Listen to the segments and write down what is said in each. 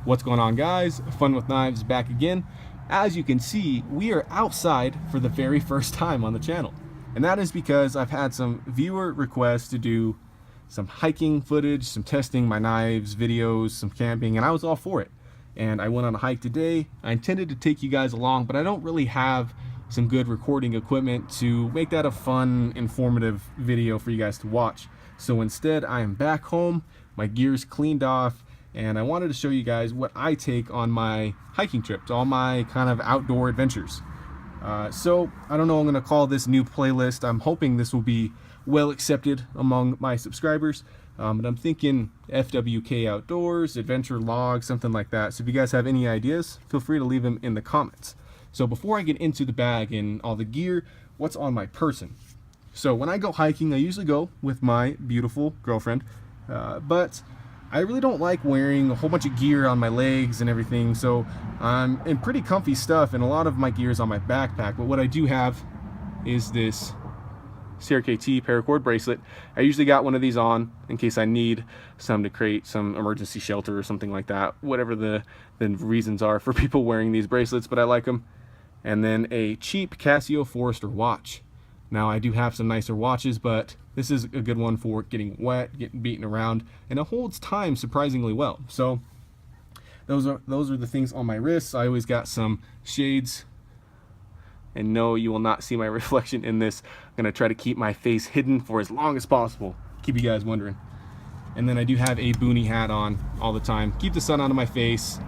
What's going on, guys? Fun with Knives back again. As you can see, we are outside for the very first time on the channel. And that is because I've had some viewer requests to do some hiking footage, some testing my knives, videos, some camping, and I was all for it. And I went on a hike today. I intended to take you guys along, but I don't really have some good recording equipment to make that a fun, informative video for you guys to watch. So instead, I am back home, my gear's cleaned off, and I wanted to show you guys what I take on my hiking trips, all my kind of outdoor adventures. So I don't know, I'm going to call this new playlist. I'm hoping this will be well accepted among my subscribers. But I'm thinking FWK Outdoors, Adventure Log, something like that. So if you guys have any ideas, feel free to leave them in the comments. So before I get into the bag and all the gear, what's on my person? So when I go hiking, I usually go with my beautiful girlfriend, but I really don't like wearing a whole bunch of gear on my legs and everything, so I'm in pretty comfy stuff, and a lot of my gear is on my backpack. But what I do have is this CRKT paracord bracelet. I usually got one of these on in case I need some to create some emergency shelter or something like that, whatever the reasons are for people wearing these bracelets, but I like them. And then a cheap Casio Forester watch. Now I do have some nicer watches, but this is a good one for getting wet, getting beaten around, and it holds time surprisingly well. So those are the things on my wrists. I always got some shades, and no, you will not see my reflection in this. I'm gonna try to keep my face hidden for as long as possible, keep you guys wondering. And then I do have a boonie hat on all the time, keep the sun out of my face.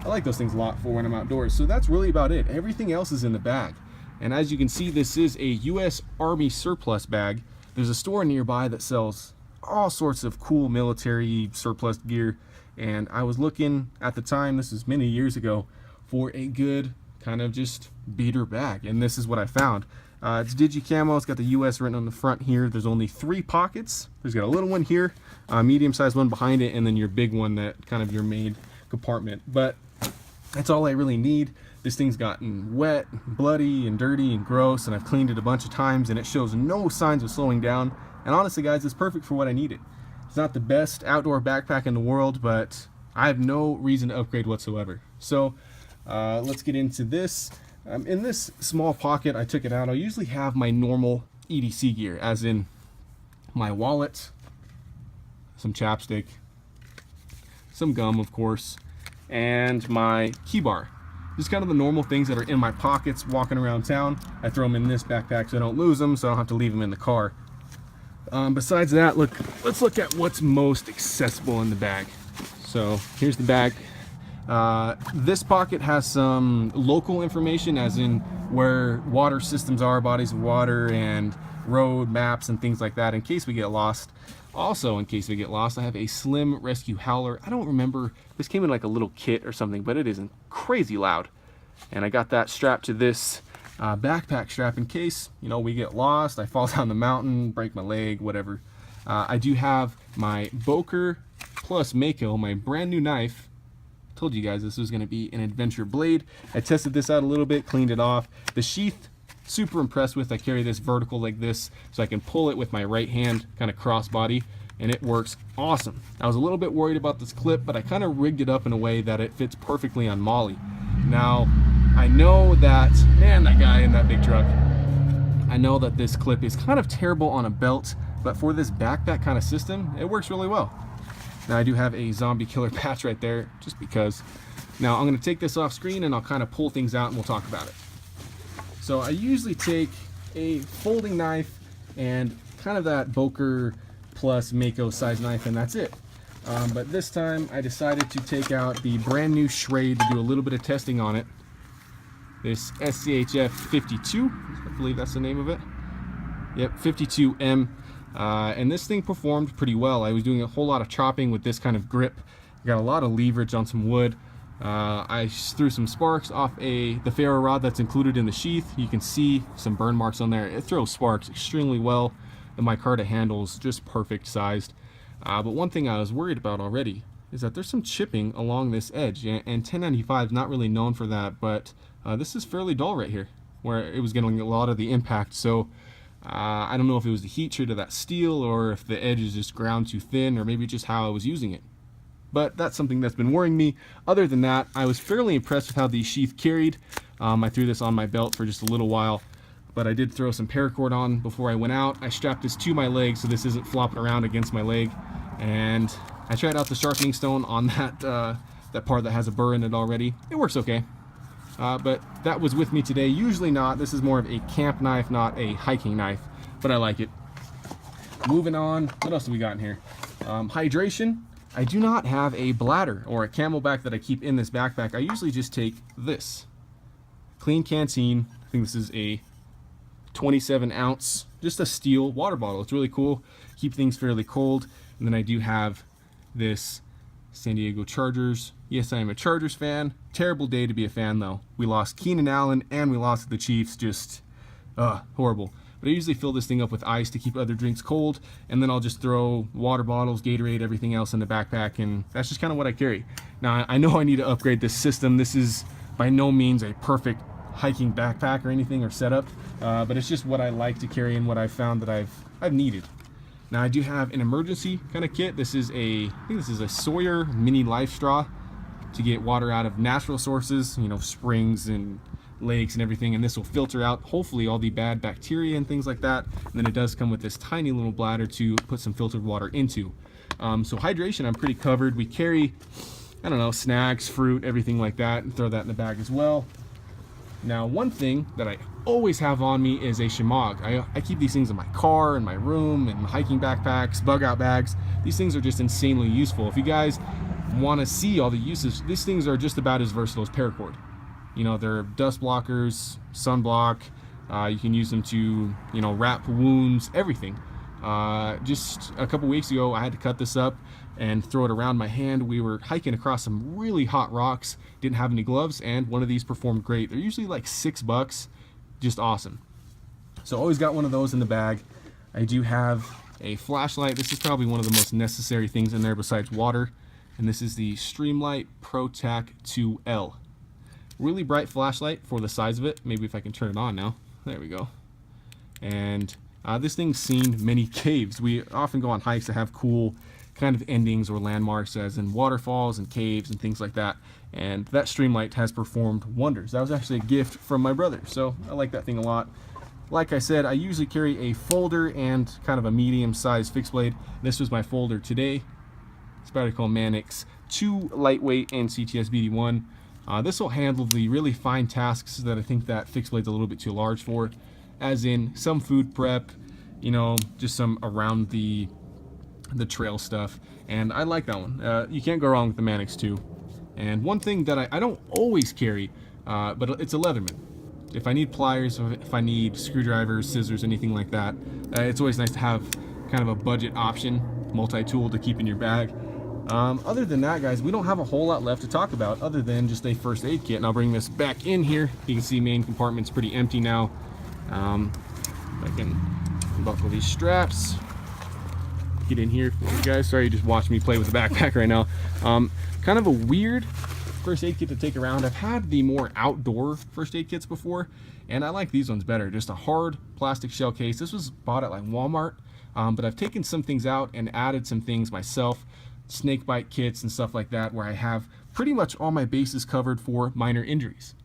I like those things a lot for when I'm outdoors. So that's really about it. Everything else is in the bag. And as you can see, this is a US Army surplus bag. There's a store nearby that sells all sorts of cool military surplus gear. And I was looking at the time, this is many years ago, for a good kind of just beater bag. And this is what I found. It's Digicamo, it's got the US written on the front here. There's only 3 pockets. There's got a little one here, a medium-sized one behind it, and then your big one that kind of your main compartment. But that's all I really need. This thing's gotten wet, bloody, and dirty, and gross, and I've cleaned it a bunch of times, and it shows no signs of slowing down. And honestly, guys, it's perfect for what I needed. It's not the best outdoor backpack in the world, but I have no reason to upgrade whatsoever. So let's get into this. In this small pocket, I took it out. I usually have my normal EDC gear, as in my wallet, some chapstick, some gum, of course, and my key bar. Just kind of the normal things that are in my pockets walking around town. I throw them in this backpack so I don't lose them, so I don't have to leave them in the car. Besides that, let's look at what's most accessible in the bag. So here's the bag. This pocket has some local information, as in where water systems are, bodies of water, and road maps and things like that in case we get lost. Also, in case we get lost, I have a Slim Rescue Howler. I don't remember, this came in like a little kit or something, but it isn't crazy loud. And I got that strapped to this backpack strap in case, you know, we get lost, I fall down the mountain, break my leg, whatever. I do have my Boker plus Mako, my brand new knife. Told you guys this was going to be an adventure blade. I tested this out a little bit, cleaned it off. The sheath, super impressed with. I carry this vertical like this so I can pull it with my right hand, kind of crossbody, and it works awesome. I was a little bit worried about this clip, but I kind of rigged it up in a way that it fits perfectly on Molly. Now, I know that, man, that guy in that big truck, I know that this clip is kind of terrible on a belt, but for this backpack kind of system, it works really well. Now I do have a zombie killer patch right there, just because. Now I'm going to take this off screen and I'll kind of pull things out and we'll talk about it. So I usually take a folding knife and kind of that Boker plus Mako size knife, and that's it. But this time I decided to take out the brand new Schrade to do a little bit of testing on it. This SCHF 52, I believe that's the name of it. Yep, 52M. And this thing performed pretty well. I was doing a whole lot of chopping with this kind of grip. Got a lot of leverage on some wood. I threw some sparks off the ferro rod that's included in the sheath. You can see some burn marks on there. It throws sparks extremely well. The micarta handle's just perfect sized. But one thing I was worried about already is that there's some chipping along this edge, and 1095 is not really known for that, but this is fairly dull right here, where it was getting a lot of the impact. So I don't know if it was the heat treat of that steel, or if the edge is just ground too thin, or maybe just how I was using it. but that's something that's been worrying me. Other than that, I was fairly impressed with how the sheath carried. I threw this on my belt for just a little while, but I did throw some paracord on before I went out. I strapped this to my leg so this isn't flopping around against my leg, and I tried out the sharpening stone on that that part that has a burr in it already. It works okay. But that was with me today. Usually not. This is more of a camp knife, not a hiking knife, but I like it. Moving on, what else do we got in here? Hydration. I do not have a bladder or a CamelBak that I keep in this backpack. I usually just take this Klean Kanteen. I think this is a 27 ounce, just a steel water bottle. It's really cool. Keep things fairly cold. And then I do have this San Diego Chargers. Yes, I am a Chargers fan. Terrible day to be a fan though. We lost Keenan Allen and we lost the Chiefs. Just horrible. But I usually fill this thing up with ice to keep other drinks cold, and then I'll just throw water bottles, Gatorade, everything else in the backpack, and that's just kind of what I carry. Now, I know I need to upgrade this system. This is by no means a perfect hiking backpack or anything or setup, but it's just what I like to carry and what I've found that I've needed. Now, I do have an emergency kind of kit. This is I think this is a Sawyer mini life straw to get water out of natural sources, you know, springs and lakes and everything, and this will filter out hopefully all the bad bacteria and things like that. And then it does come with this tiny little bladder to put some filtered water into. So hydration, I'm pretty covered. We carry, I don't know, snacks, fruit, everything like that, and throw that in the bag as well. Now, one thing that I always have on me is a Shemagh. I keep these things in my car, in my room, in hiking backpacks, bug out bags. These things are just insanely useful. If you guys want to see all the uses, these things are just about as versatile as paracord. You know, they're dust blockers, sunblock. You can use them to, you know, wrap wounds, everything. Just a couple weeks ago, I had to cut this up and throw it around my hand. We were hiking across some really hot rocks, didn't have any gloves, and one of these performed great. They're usually like $6, just awesome. So always got one of those in the bag. I do have a flashlight. This is probably one of the most necessary things in there besides water. And this is the Streamlight ProTac 2L. Really bright flashlight for the size of it. Maybe if I can turn it on now. There we go. And this thing's seen many caves. We often go on hikes that have cool kind of endings or landmarks, as in waterfalls and caves and things like that. And that Streamlight has performed wonders. That was actually a gift from my brother, so I like that thing a lot. Like I said, I usually carry a folder and kind of a medium-sized fixed blade. This was my folder today. Spyderco Manix 2 lightweight and CTS BD1. This will handle the really fine tasks that I think that fixed blade's a little bit too large for, as in some food prep, you know, just some around the trail stuff, and I like that one. You can't go wrong with the Manix 2. And one thing that I don't always carry, but it's a Leatherman. If I need pliers, if I need screwdrivers, scissors, anything like that, it's always nice to have kind of a budget option, multi-tool to keep in your bag. Other than that, guys, we don't have a whole lot left to talk about other than just a first aid kit, and I'll bring this back in here. You can see main compartment's pretty empty now. I can buckle these straps, get in here for you guys. Sorry, you just watched me play with the backpack right now. Kind of a weird first aid kit to take around. I've had the more outdoor first aid kits before, and I like these ones better. Just a hard plastic shell case. This was bought at like Walmart, but I've taken some things out and added some things myself. Snake bite kits and stuff like that, where I have pretty much all my bases covered for minor injuries.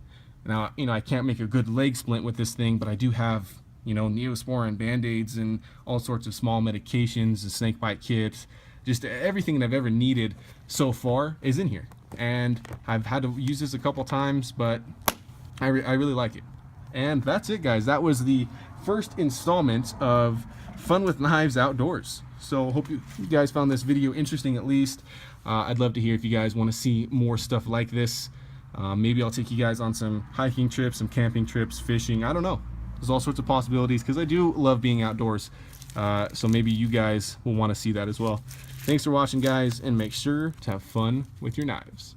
Now, you know, I can't make a good leg splint with this thing, but I do have, you know, Neosporin band-aids and all sorts of small medications, and snake bite kits. Just everything that I've ever needed so far is in here. And I've had to use this a couple times, but I really like it. And that's it, guys. That was the first installment of Fun with Knives Outdoors. So hope you guys found this video interesting at least. I'd love to hear if you guys want to see more stuff like this. Maybe I'll take you guys on some hiking trips, some camping trips, fishing. I don't know. There's all sorts of possibilities because I do love being outdoors. So maybe you guys will want to see that as well. Thanks for watching, guys, and make sure to have fun with your knives.